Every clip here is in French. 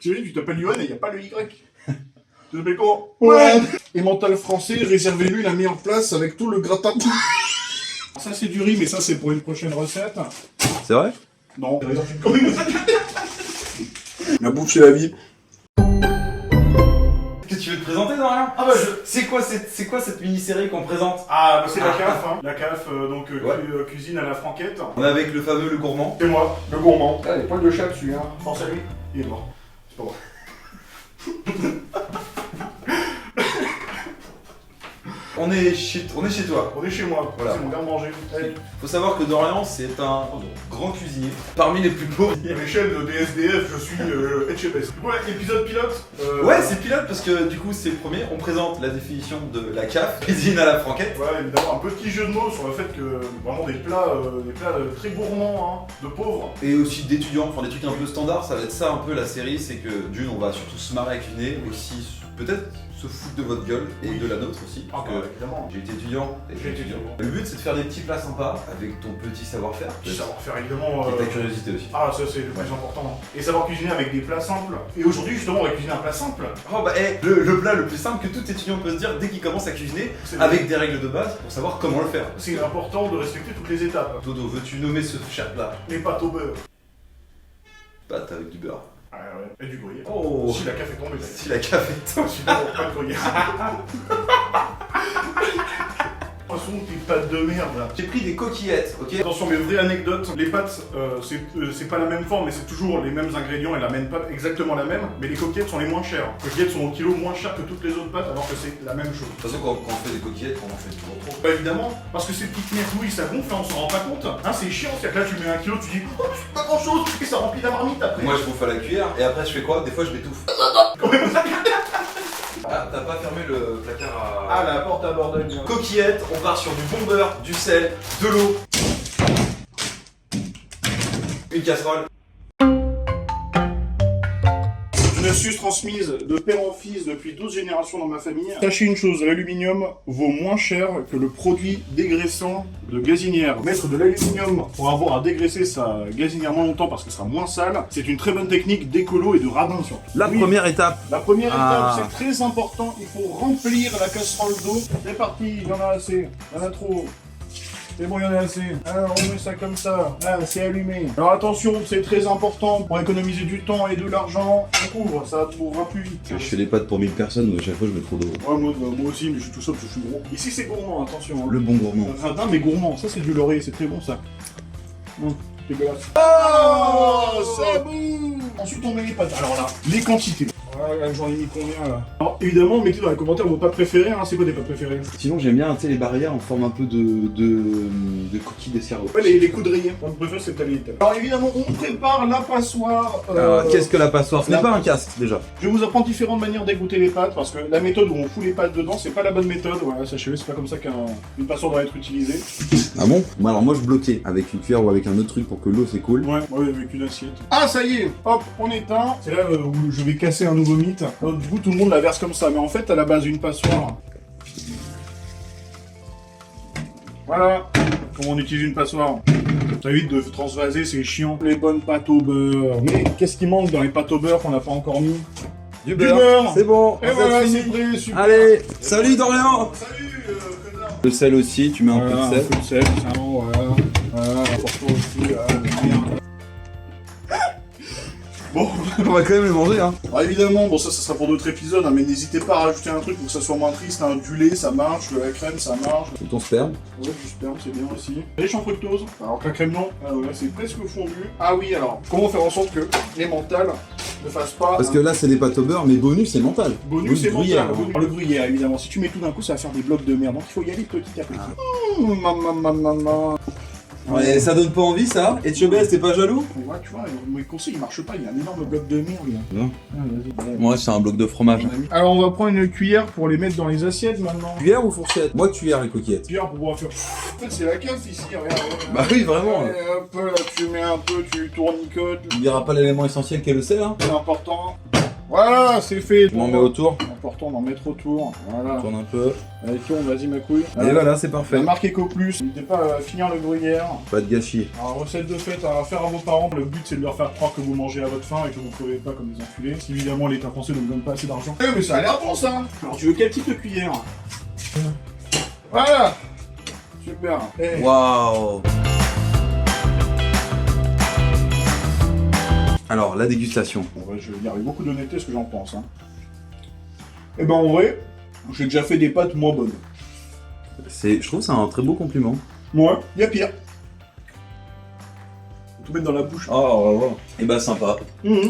Thierry, tu t'appelles Yoann et il n'y a pas le Y. Tu t'appelles comment? Ouais. Emmental français, réservez-lui la meilleure place avec tout le gratin. Ça c'est du riz, mais ça c'est pour une prochaine recette. C'est vrai? Non. La bouffe c'est la vie. Que tu veux te présenter, Dorian? Ah bah c'est quoi cette mini-série qu'on présente? Ah bah c'est la CAF, hein. La CAF, donc cuisine à la franquette. On est avec le fameux Le Gourmand. C'est moi, le gourmand. Ah, les poils de chat dessus, hein. Pense à lui. Il est mort. C'est pas vrai. On est chez toi. On est chez moi, Voilà. c'est mon garde-manger. Hey. Faut savoir que Dorian, c'est un grand cuisinier. Parmi les plus beaux. À l'échelle des SDF, je suis HBS. Voilà, épisode pilote. Ouais, c'est pilote parce que du coup, c'est le premier. On présente la définition de la CAF, cuisine à la franquette. Voilà, évidemment, un petit jeu de mots sur le fait que vraiment des plats très gourmands, hein, de pauvres. Et aussi d'étudiants, enfin des trucs un peu standards. Ça va être ça un peu la série, c'est que d'une, on va surtout se marrer à cuisiner, aussi peut-être se foutre de votre gueule et de la nôtre aussi. Ah, Parce bah, que évidemment. j'ai été étudiant. J'ai été étudiant. Le but, c'est de faire des petits plats sympas avec ton petit savoir-faire. Puis savoir-faire, évidemment. Et ta curiosité aussi. Ah, ça c'est le plus important. Et savoir cuisiner avec des plats simples. Et aujourd'hui, justement, on va cuisiner un plat simple. Oh bah, le plat le plus simple que tout étudiant peut se dire dès qu'il commence à cuisiner, avec des règles de base pour savoir comment le faire. C'est important de respecter toutes les étapes. Dodo, veux-tu nommer ce cher plat? Les pâtes au beurre. Pâte avec du beurre. Ah ouais, et du gruyère. Oh. Si la CAF est tombée. Si la café tombe. Sinon, pas de gruyère. De toute façon, tes pâtes de merde là. J'ai pris des coquillettes, ok? Attention, mais vraie anecdote, les pâtes, c'est pas la même forme, mais c'est toujours les mêmes ingrédients et la même pâte, exactement la même, mais les coquillettes sont les moins chères. Les coquillettes sont au kilo moins chères que toutes les autres pâtes, alors que c'est la même chose. De toute façon, quand on fait des coquillettes, on en fait toujours trop. Bah évidemment, parce que ces petites merdouilles, ça gonfle, hein, on s'en rend pas compte. Hein, c'est chiant, c'est que là tu mets 1 kilo, tu dis oh, c'est pas grand chose, et ça remplit la marmite après. Moi, je bouffe à la cuillère et après, je fais quoi? Des fois, je m'étouffe. Ah, t'as pas fermé le placard à... Ah, la porte à bordel. Bien. Coquillettes, on part sur du bon beurre, du sel, de l'eau. Une casserole. Une astuce transmise de père en fils depuis 12 générations dans ma famille. Sachez une chose, l'aluminium vaut moins cher que le produit dégraissant de gazinière. Mettre de l'aluminium pour avoir à dégraisser sa gazinière moins longtemps parce qu'elle sera moins sale, c'est une très bonne technique d'écolo et de radin surtout. La première étape. La première Ah. étape, c'est très important, il faut remplir la casserole d'eau. C'est parti, il y en a assez, il y en a trop. C'est bon, il y en a assez. Alors, on met ça comme ça. Ah, c'est allumé. Alors attention, c'est très important pour économiser du temps et de l'argent. On couvre, ça trouvera plus vite. Je fais des pâtes pour 1000 personnes, donc à chaque fois je mets trop d'eau. Ouais, moi aussi, mais je suis tout seul parce que je suis gros. Ici, c'est gourmand, attention. Hein. Le bon gourmand. Radin, mais gourmand. Ça, c'est du laurier, c'est très bon, ça. Dégueulasse. Oh, c'est bon. Ensuite, on met les pâtes. Alors là, les quantités. Voilà, j'en ai mis combien là? Alors évidemment, mettez dans les commentaires vos pâtes préférées, hein. C'est quoi des pâtes préférées? Sinon j'aime bien les barrières en forme un peu de coquille d'escargot. Ouais, les coudriers. Mon préféré, c'est tagliatelle. Alors évidemment, on prépare la passoire. Alors qu'est-ce que la passoire? Ce n'est pas un casque déjà. Je vais vous apprendre différentes manières d'égoutter les pâtes, parce que la méthode où on fout les pâtes dedans, c'est pas la bonne méthode. Voilà, sachez-le, c'est pas comme ça qu'une passoire doit être utilisée. Ah bon? Alors moi je bloquais avec une cuillère ou avec un autre truc pour que l'eau s'écoule. Ouais, avec une assiette. Ah, ça y est. Hop, on éteint. C'est là où je vais casser un nouveau mythe. Donc, du coup, tout le monde la verse comme ça, mais en fait, à la base, une passoire. Voilà, comment on utilise une passoire. Ça évite de transvaser, c'est chiant. Les bonnes pâtes au beurre. Mais qu'est-ce qui manque dans les pâtes au beurre qu'on n'a pas encore mis? Du beurre. C'est bon. Et voilà, c'est prêt, super. Allez, salut Dorian. Salut, connard. Le sel aussi, tu mets un Voilà, peu de sel. un peu de sel, ça, voilà. Voilà, rapporte-toi aussi, bien. Bon, On va quand même les manger hein. alors évidemment, bon ça sera pour d'autres épisodes, hein, mais n'hésitez pas à rajouter un truc pour que ça soit moins triste, hein. Du lait ça marche, de la crème ça marche. Ou ton sperme. Ouais, du sperme c'est bien aussi. Riche en fructose, alors que la crème non, ah ouais, c'est presque fondu. Ah oui alors, comment faire en sorte que les mentales ne fassent pas... Parce que là c'est des pâtes au beurre, mais bonus c'est mental. Bonus et gruyère, mental, hein. le gruyère évidemment, si tu mets tout d'un coup ça va faire des blocs de merde, donc il faut y aller petit à petit. Ouais, ça donne pas envie ça. Et Chebès, t'es pas jaloux? Ouais, tu vois, mes conseils il marche pas, il y a un énorme bloc de merde là. Non. Ah, vas-y. Moi c'est un bloc de fromage. Alors on va prendre une cuillère pour les mettre dans les assiettes maintenant. Cuillère ou fourchette? Moi cuillère et coquillette. Cuillère pour pouvoir faire... En fait c'est la case ici, regarde. Bah oui vraiment. Et hop, là tu mets un peu, tu tournicotes. Tu verras pas l'élément essentiel qu'est le sel hein. C'est important. Voilà, c'est fait. Je m'en mets autour, Important d'en mettre autour. Voilà. tourne un peu. Allez, tourne, vas-y ma couille. Et voilà, c'est La parfait. marque Eco Plus, n'hésitez pas à finir le gruyère. Pas de gâchis. Alors, recette de fête à faire à vos parents. Le but, c'est de leur faire croire que vous mangez à votre faim et que vous ne crevez pas comme des enculés. Si évidemment l'État français ne vous donne pas assez d'argent. Eh, mais ça a l'air bon ça. Alors, tu veux quelle petite cuillère? Voilà. Super. Eh. Waouh. Alors, la dégustation. Bon, ouais, je vais dire avec beaucoup d'honnêteté ce que j'en pense. Hein. Eh ben, en vrai, j'ai déjà fait des pâtes moins bonnes. Je trouve que c'est un très beau compliment. Moi, il y a pire. Tout mettre dans la bouche. Et bah sympa.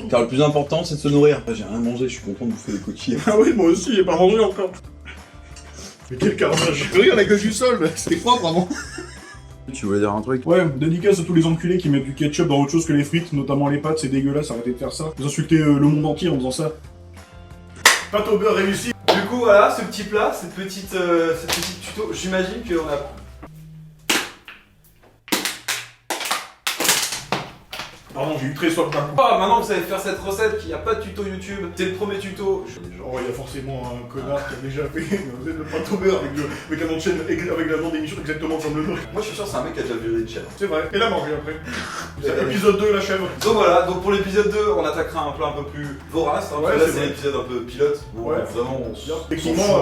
Car le plus important, c'est de se nourrir. J'ai rien mangé, je suis content de bouffer des coquilles. Ah oui, moi aussi, j'ai pas mangé encore. Mais quel carnage. Regarde la gueule du sol, c'était propre vraiment. Tu voulais dire un truc? Ouais, dédicace à tous les enculés qui mettent du ketchup dans autre chose que les frites, notamment les pâtes, c'est dégueulasse, arrêtez de faire ça. Vous insultez le monde entier en faisant ça. Pâte au beurre réussi. Du coup, voilà, ce petit plat, cette petite tuto, j'imagine qu'on a... Pardon, j'ai eu très soif d'un coup. Ah, maintenant vous savez faire cette recette, qu'il n'y a pas de tuto YouTube, c'est le premier tuto. Oh, il y a forcément un connard qui a déjà fait le pâte au beurre avec la chaîne, avec la bande d'émission exactement comme le nôtre. Moi je suis sûr que c'est un mec qui a déjà vu les chèvres. C'est vrai, et la manger après. C'est l'épisode 2, la chèvre. Donc voilà, donc pour l'épisode 2, on attaquera un plat un peu plus vorace, hein, Ouais, parce que là c'est c'est vrai. l'épisode un peu pilote, où Ouais. vraiment on se... Effectivement,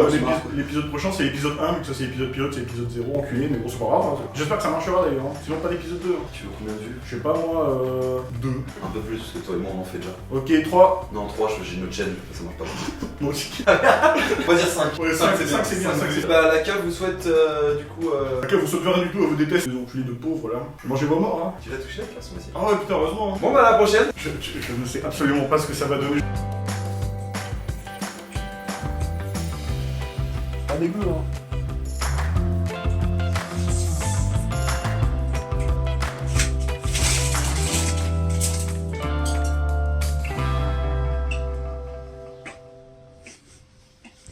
l'épisode prochain c'est l'épisode 1, vu que ça c'est l'épisode pilote, c'est l'épisode 0, enculé, mais bon c'est pas grave. Hein. J'espère que ça marchera d'ailleurs, hein. Sinon pas l'épisode 2. Hein. Tu veux combien de vues? Je sais pas moi, 2. Un peu plus, parce que toi et moi on en fait déjà. Ok, 3. Non, 3, j'ai une autre chaîne, ça marche pas. Moi aussi. On va dire 5. Ouais, 5 c'est bien, 5 c'est bien. Bah la cave vous souhaite du coup... Ok, vous sauvez rien du tout, elle vous déteste, les enculés de pauvres, là. Mangez vos morts, hein. Tu vas toucher la classe aussi. Ah ouais, putain, heureusement. Hein. Bon bah à la prochaine. Je ne sais absolument pas ce que ça va donner. Pas dégueu, hein.